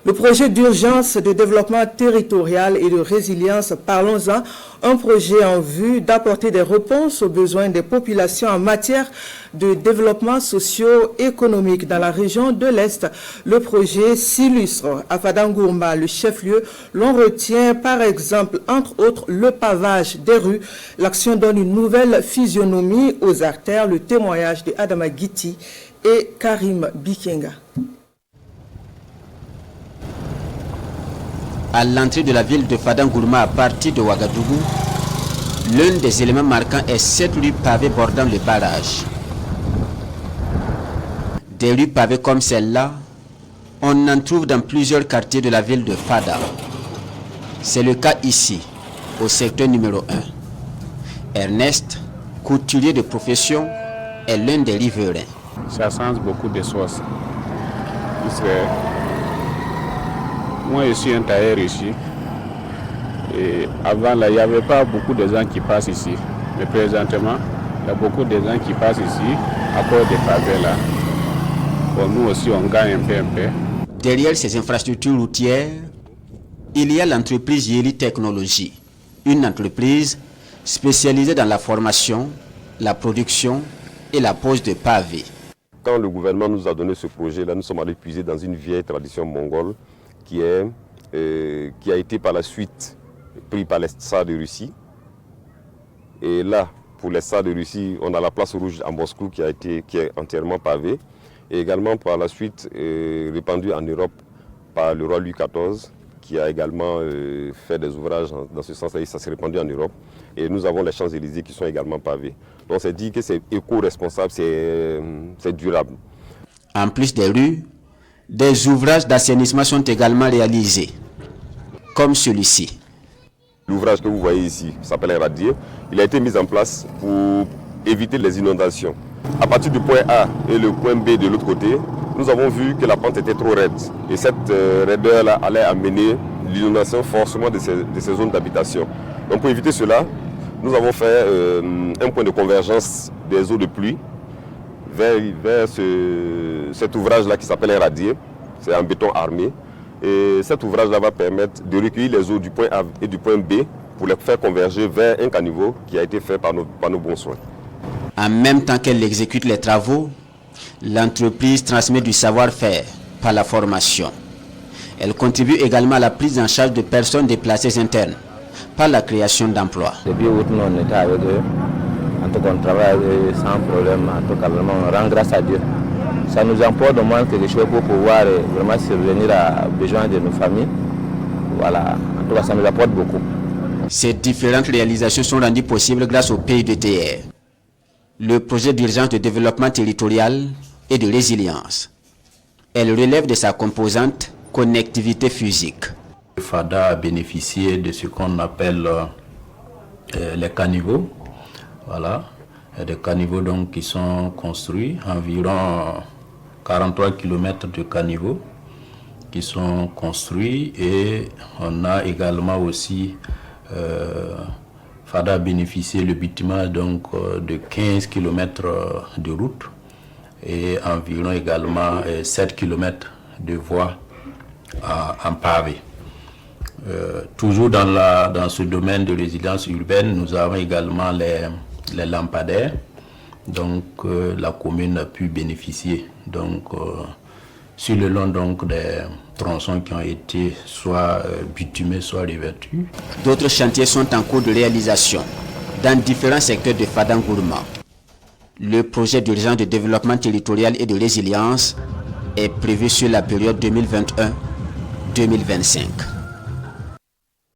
Le projet d'urgence de développement territorial et de résilience, parlons-en, un projet en vue d'apporter des réponses aux besoins des populations en matière de développement socio-économique dans la région de l'Est. Le projet s'illustre à Fadangourma, le chef-lieu. L'on retient par exemple, entre autres, le pavage des rues. L'action donne une nouvelle physionomie aux artères, le témoignage de Adama Guiti et Karim Bikenga. À l'entrée de la ville de Fadangourma à partir de Ouagadougou, l'un des éléments marquants est cette rue pavée bordant le barrage. Des rues pavées comme celle-là, on en trouve dans plusieurs quartiers de la ville de Fada. C'est le cas ici, au secteur numéro 1. Ernest, couturier de profession, est l'un des riverains. Ça change beaucoup de choses. Moi, je suis un tailleur ici. Et avant, là, il n'y avait pas beaucoup de gens qui passent ici. Mais présentement, il y a beaucoup de gens qui passent ici à cause des pavés là. Bon, nous aussi, on gagne un peu. Derrière ces infrastructures routières, il y a l'entreprise Yeli Technologies, une entreprise spécialisée dans la formation, la production et la pose de pavés. Quand le gouvernement nous a donné ce projet-là, nous sommes allés puiser dans une vieille tradition mongole qui a été par la suite pris par les Tsars de Russie. Et là, pour les Tsars de Russie, on a la place rouge à Moscou qui est entièrement pavée. Et également par la suite répandue en Europe par le roi Louis XIV, qui a également fait des ouvrages dans ce sens-là, et ça s'est répandu en Europe. Et nous avons les Champs-Élysées qui sont également pavés. Donc c'est dit que c'est éco-responsable, c'est durable. En plus des rues, des ouvrages d'assainissement sont également réalisés, comme celui-ci. L'ouvrage que vous voyez ici s'appelle un radier. Il a été mis en place pour éviter les inondations. À partir du point A et le point B de l'autre côté, nous avons vu que la pente était trop raide. Et cette raideur-là allait amener l'inondation forcément de ces zones d'habitation. Donc pour éviter cela, nous avons fait un point de convergence des eaux de pluie vers cet ouvrage-là qui s'appelle un radier. C'est en béton armé. Et cet ouvrage-là va permettre de recueillir les eaux du point A et du point B pour les faire converger vers un caniveau qui a été fait par nos bons soins. En même temps qu'elle exécute les travaux, l'entreprise transmet du savoir-faire par la formation. Elle contribue également à la prise en charge de personnes déplacées internes par la création d'emplois. Depuis août, on était avec eux. En tout cas, on travaille sans problème. En tout cas, vraiment, on rend grâce à Dieu. Ça nous apporte au moins quelque chose pour pouvoir vraiment subvenir aux besoins de nos familles. Voilà, en tout cas, ça nous apporte beaucoup. Ces différentes réalisations sont rendues possibles grâce au PUDTR, le projet d'urgence de développement territorial et de résilience. Elle relève de sa composante connectivité physique. FADA a bénéficié de ce qu'on appelle les caniveaux. Voilà, des caniveaux donc qui sont construits, environ 43 km de caniveaux qui sont construits, et on a également aussi FADA a bénéficié le bâtiment donc de 15 km de route et environ également 7 km de voies en pavé. Toujours dans ce domaine de résilience urbaine, nous avons également les lampadaires, donc la commune a pu bénéficier donc sur le long donc des tronçons qui ont été soit bitumés, soit revêtus. D'autres chantiers sont en cours de réalisation dans différents secteurs de Fadangourma. Le projet d'urgence de développement territorial et de résilience est prévu sur la période 2021-2025.